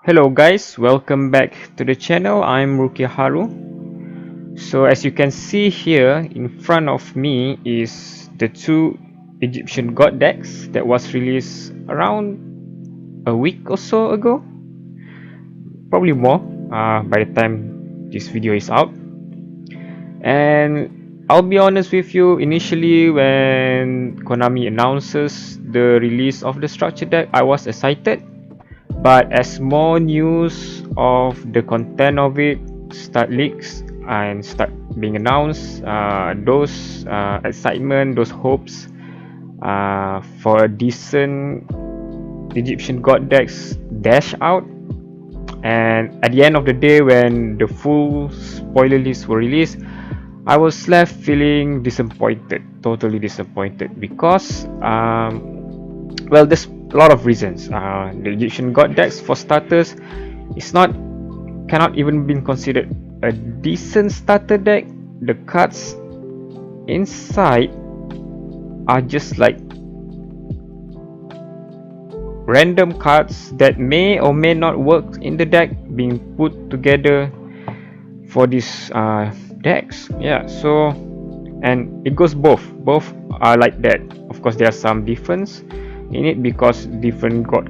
Hello guys, welcome back to the channel. I'm Ruki Haru. So as you can see here in front of me is the two Egyptian god decks that was released around a week or so ago, probably more by the time this video is out. And I'll be honest with you, initially when Konami announces the release of the structure deck, I was excited. But as more news of the content of it start leaks and start being announced, those excitement, those hopes for a decent Egyptian god decks dash out. And at the end of the day, when the full spoiler list were released, I was left feeling disappointed, totally disappointed, because well, there's a lot of reasons. The Egyptian god decks, for starters, is not cannot even be considered a decent starter deck. The cards inside are just like random cards that may or may not work in the deck being put together for these decks. Yeah, so and it goes both are like that. Of course, there are some difference in it because different god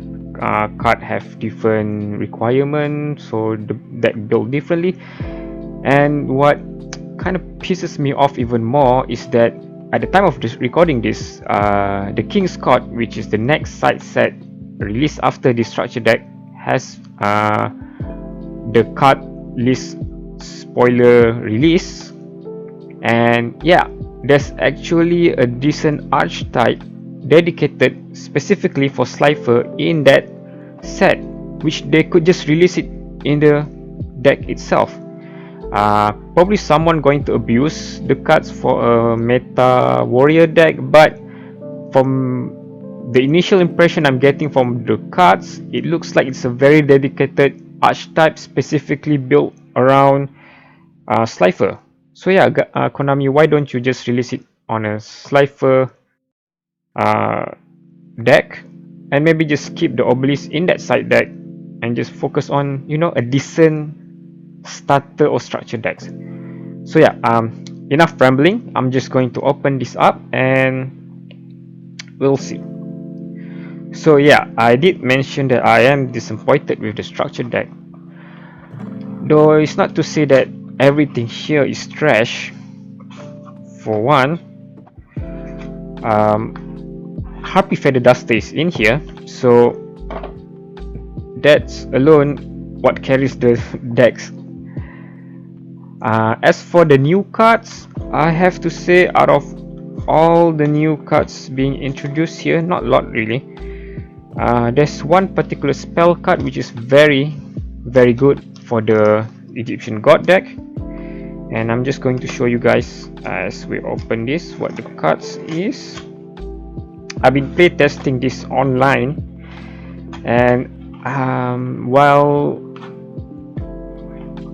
card have different requirements, so the deck built differently. And what kind of pisses me off even more is that at the time of this recording this, the King's Court, which is the next side set released after the structure deck, has the card list spoiler release. And yeah, there's actually a decent archetype dedicated specifically for Slifer in that set, which they could just release it in the deck itself. Probably someone going to abuse the cards for a meta warrior deck, but from the initial impression I'm getting from the cards, it looks like it's a very dedicated archetype specifically built around Slifer. So yeah, Konami, why don't you just release it on a Slifer uh, deck, and maybe just keep the obelisk in that side deck and just focus on, you know, a decent starter or structure decks. So yeah, enough rambling. I'm just going to open this up and we'll see. So yeah, I did mention that I am disappointed with the structure deck, though it's not to say that everything here is trash. For one, Harpy Feather Duster is in here, so that's alone what carries the decks. As for the new cards, I have to say, out of all the new cards being introduced here, not a lot really, there's one particular spell card which is very good for the Egyptian god deck, and I'm just going to show you guys as we open this what the cards is. I've been playtesting this online, and while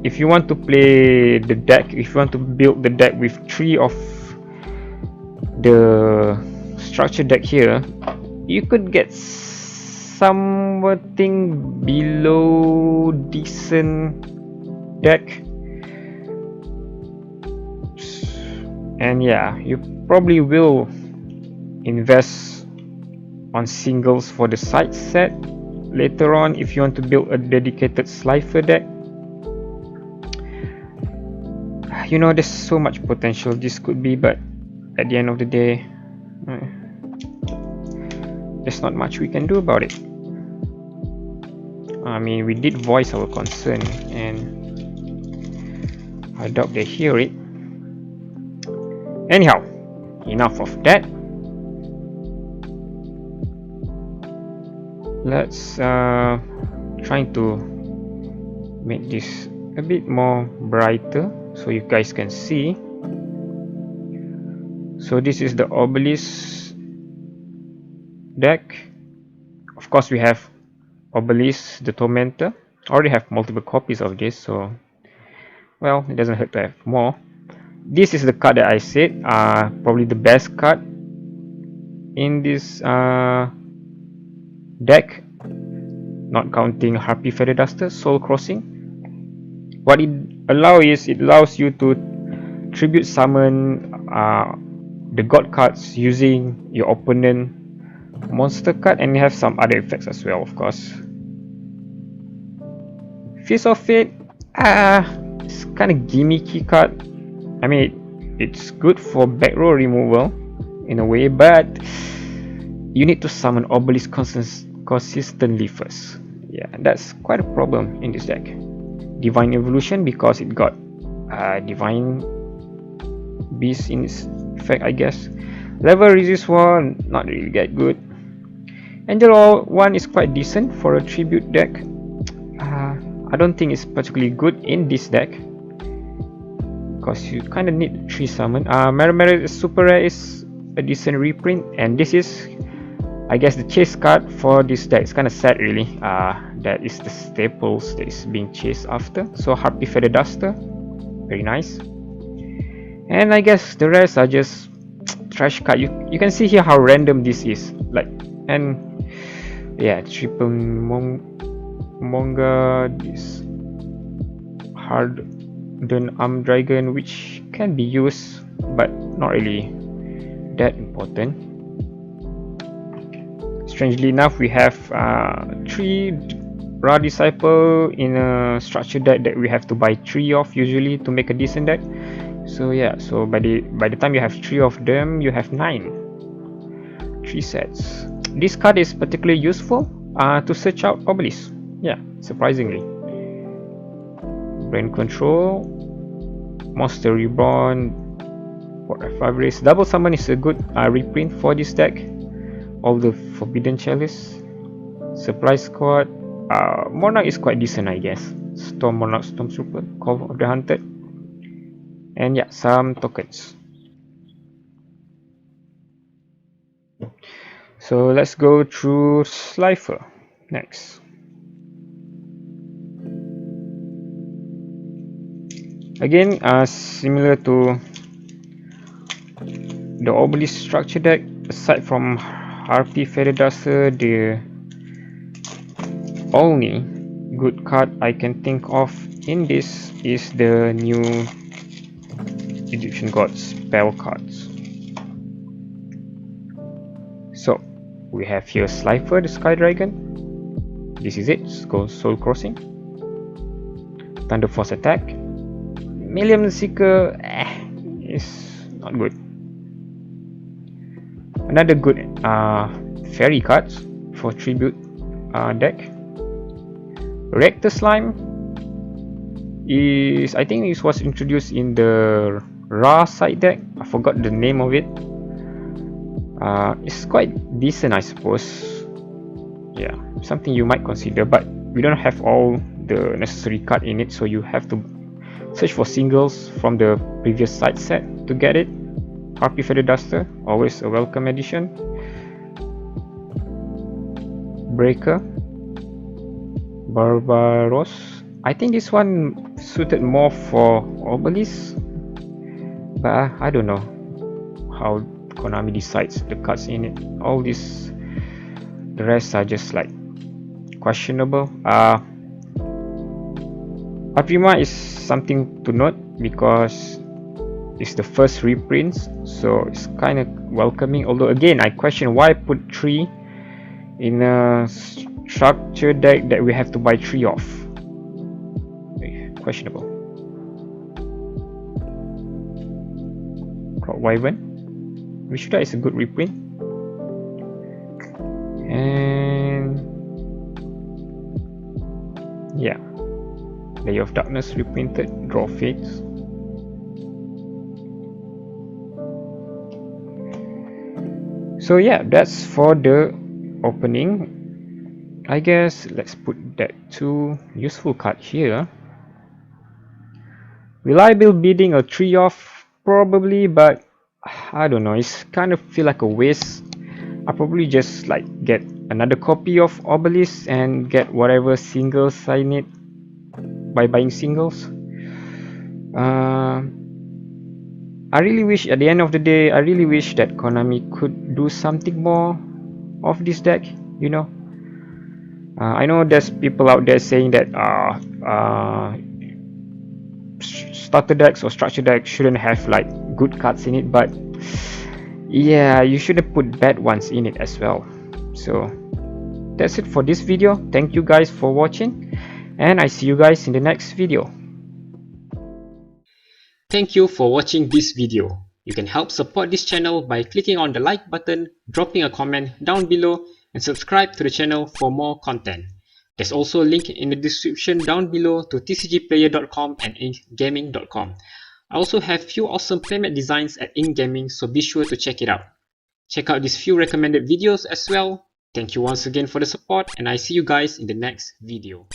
if you want to play the deck, if you want to build the deck with 3 of the structure deck here, you could get something below decent deck. And yeah, you probably will invest on singles for the side set later on if you want to build a dedicated Slifer deck. You know, there's so much potential this could be, but at the end of the day, there's not much we can do about it. I mean, we did voice our concern, and I doubt they hear it. Anyhow, enough of that. Let's try to make this a bit more brighter so you guys can see. So this is the obelisk deck. Of course, we have obelisk the tormentor. I already have multiple copies of this, so well, it doesn't hurt to have more. This is the card that I said, probably the best card in this deck. not counting Harpy Feather Duster, Soul Crossing. What it allows you to tribute summon the god cards using your opponent monster card, and you have some other effects as well, of course. Fist of Fate, it's kind of gimmicky card. I mean, it's good for back row removal in a way, but you need to summon Obelisk consistently first. Yeah, that's quite a problem in this deck. Divine Evolution, because it got Divine Beast in its effect, I guess. Level Resist Wall, not really that good. Angel 1 is quite decent for a tribute deck. I don't think it's particularly good in this deck, because you kind of need 3 summon. Mera Super Rare is a decent reprint, and this is, I guess, the chase card for this deck. It's kind of sad, really. That is the staples that is being chased after. So Harpy Feather Duster, very nice. And I guess the rest are just trash card. You can see here how random this is. Like, and yeah, triple Monga, this hardened arm dragon, which can be used, but not really that important. Strangely enough, we have 3 Ra Disciple in a structured deck that we have to buy 3 of usually to make a decent deck. So yeah, so by the time you have 3 of them, you have 9. 3 sets. This card is particularly useful to search out Obelisk. Yeah, surprisingly. Brain Control, Monster Reborn, Port F5 Race. Double Summon is a good reprint for this deck. All the Forbidden Chalice, Supply Squad, Monarch is quite decent, I guess. Storm Monarch, Stormtrooper, Call of the Hunted, and yeah, some tokens. So let's go through Slifer next. Again, similar to the Obelisk structure deck, aside from Harpy Feather Duster, the only good card I can think of in this is the new Egyptian God spell cards. So we have here Slifer, the Sky Dragon. This is it. Go Soul Crossing, Thunder Force attack. Million Seeker is not good. Another good fairy cards for tribute deck. Reactor Slime is, I think it was introduced in the Ra side deck. I forgot the name of it. It's quite decent, I suppose. Yeah, something you might consider, but we don't have all the necessary card in it, so you have to search for singles from the previous side set to get it. Harpy Feather Duster, always a welcome addition. Breaker, Barbaros. I think this one suited more for Obelisk, but I don't know how Konami decides the cards in it. All this, the rest are just like questionable. Aprima is something to note because it's the first reprint, so it's kind of welcoming. Although again, I question why put 3 in a structure deck that we have to buy 3 of. Questionable. Crowd Wyvern, Vishda is a good reprint, and yeah, Layer of Darkness reprinted, Draw Fates. So yeah, that's for the opening. I guess let's put that 2 useful card here. Will I be bidding a 3 off? Probably, but I don't know, it's kind of feel like a waste. I'll probably just like get another copy of Obelisk and get whatever singles I need by buying singles. I really wish, at the end of the day, I really wish that Konami could do something more of this deck, you know. I know there's people out there saying that starter decks or structure decks shouldn't have like good cards in it, but yeah, you shouldn't put bad ones in it as well. So that's it for this video. Thank you guys for watching, and I see you guys in the next video. Thank you for watching this video. You can help support this channel by clicking on the like button, dropping a comment down below, and subscribe to the channel for more content. There's also a link in the description down below to tcgplayer.com and inkgaming.com. I also have few awesome playmat designs at Inkgaming, so be sure to check it out. Check out these few recommended videos as well. Thank you once again for the support, and I see you guys in the next video.